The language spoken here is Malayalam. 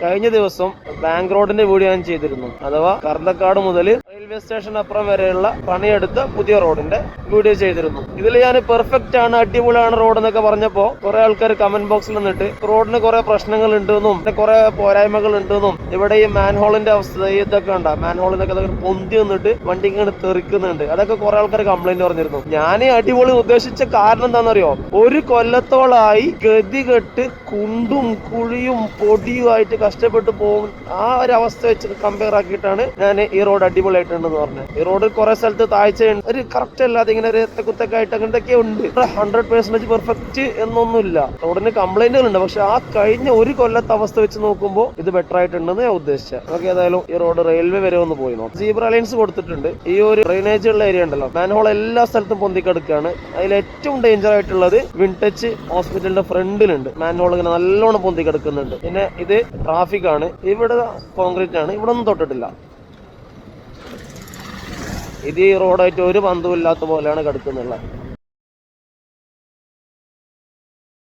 കഴിഞ്ഞ ദിവസം ബാങ്ക് റോഡിന്റെ വീഡിയോ ഞാൻ ചെയ്തിരുന്നു. അഥവാ കർണക്കാട് മുതൽ റെയിൽവേ സ്റ്റേഷൻ അപ്പുറം വരെയുള്ള പണിയെടുത്ത പുതിയ റോഡിന്റെ വീഡിയോ ചെയ്തിരുന്നു. ഇതിൽ ഞാൻ പെർഫെക്റ്റ് ആണ്, അടിപൊളിയാണ് റോഡ് എന്നൊക്കെ പറഞ്ഞപ്പോ കുറെ ആൾക്കാർ കമന്റ് ബോക്സിൽ നിന്നിട്ട് റോഡിന് കുറെ പ്രശ്നങ്ങൾ ഉണ്ടെന്നും കുറെ പോരായ്മകൾ ഉണ്ടെന്നും ഇവിടെ ഈ മാൻഹോളിന്റെ അവസ്ഥ ഇതൊക്കെ ഉണ്ടാ മാൻഹോളിനൊക്കെ പൊന്തി വന്നിട്ട് വണ്ടി ഇങ്ങനെ തെറിക്കുന്നുണ്ട്, അതൊക്കെ കുറെ ആൾക്കാർ കംപ്ലൈന്റ് പറഞ്ഞിരുന്നു. ഞാൻ അടിപൊളി ഉദ്ദേശിച്ച കാരണം എന്താണെന്നറിയോ? ഒരു കൊല്ലത്തോളായി ഗതികെട്ട് കുണ്ടും കുഴിയും പൊടിയുമായിട്ട് കഷ്ടപ്പെട്ട് പോകും. ആ ഒരു അവസ്ഥ വെച്ച് കമ്പയർ ആക്കിയിട്ടാണ് ഞാൻ ഈ റോഡ് അടിപൊളിയായിട്ടുണ്ടെന്ന് പറഞ്ഞത്. ഈ റോഡ് കുറെ സ്ഥലത്ത് താഴ്ചയുണ്ട്, ഒരു കറക്റ്റ് അല്ലാതെ ഇങ്ങനെ ഒരു കുത്തൊക്കെ അങ്ങനത്തൊക്കെ ഉണ്ട്. 100% പെർഫെക്റ്റ് എന്നൊന്നുമില്ല. റോഡിന് കംപ്ലൈന്റുകൾ ഉണ്ട്, പക്ഷെ ആ കഴിഞ്ഞ ഒരു കൊല്ലത്തെ അവസ്ഥ വെച്ച് നോക്കുമ്പോൾ ഇത് ബെറ്റർ ആയിട്ടുണ്ടെന്ന് ഞാൻ ഉദ്ദേശിച്ചത്. നമുക്ക് ഏതായാലും ഈ റോഡ് റെയിൽവേ വരെ ഒന്ന് പോയി നോക്കാം. സീബ്ര ലൈൻസ് കൊടുത്തിട്ടുണ്ട്. ഈ ഒരു ഡ്രെയിനേജ് ഉള്ള ഏരിയ ഉണ്ടല്ലോ, മാൻഹോൾ എല്ലാ സ്ഥലത്തും പൊന്തിക്കെടുക്കുകയാണ്. അതിൽ ഏറ്റവും ഡേഞ്ചർ ആയിട്ടുള്ളത് വിൻടച്ച് ഹോസ്പിറ്റലിന്റെ ഫ്രണ്ടിലുണ്ട്. മാൻഹോൾ ഇങ്ങനെ നല്ലോണം പൊന്തിക്കെടുക്കുന്നുണ്ട്. പിന്നെ ഇത് ട്രാഫിക് ആണ്. ഇവിടെ കോൺക്രീറ്റ് ആണ്, ഇവിടെ ഒന്നും തൊട്ടിട്ടില്ല. ഇത് ഈ റോഡായിട്ട് ഒരു ബന്ധവും ഇല്ലാത്ത പോലെയാണ് കിടക്കുന്നുള്ളത്.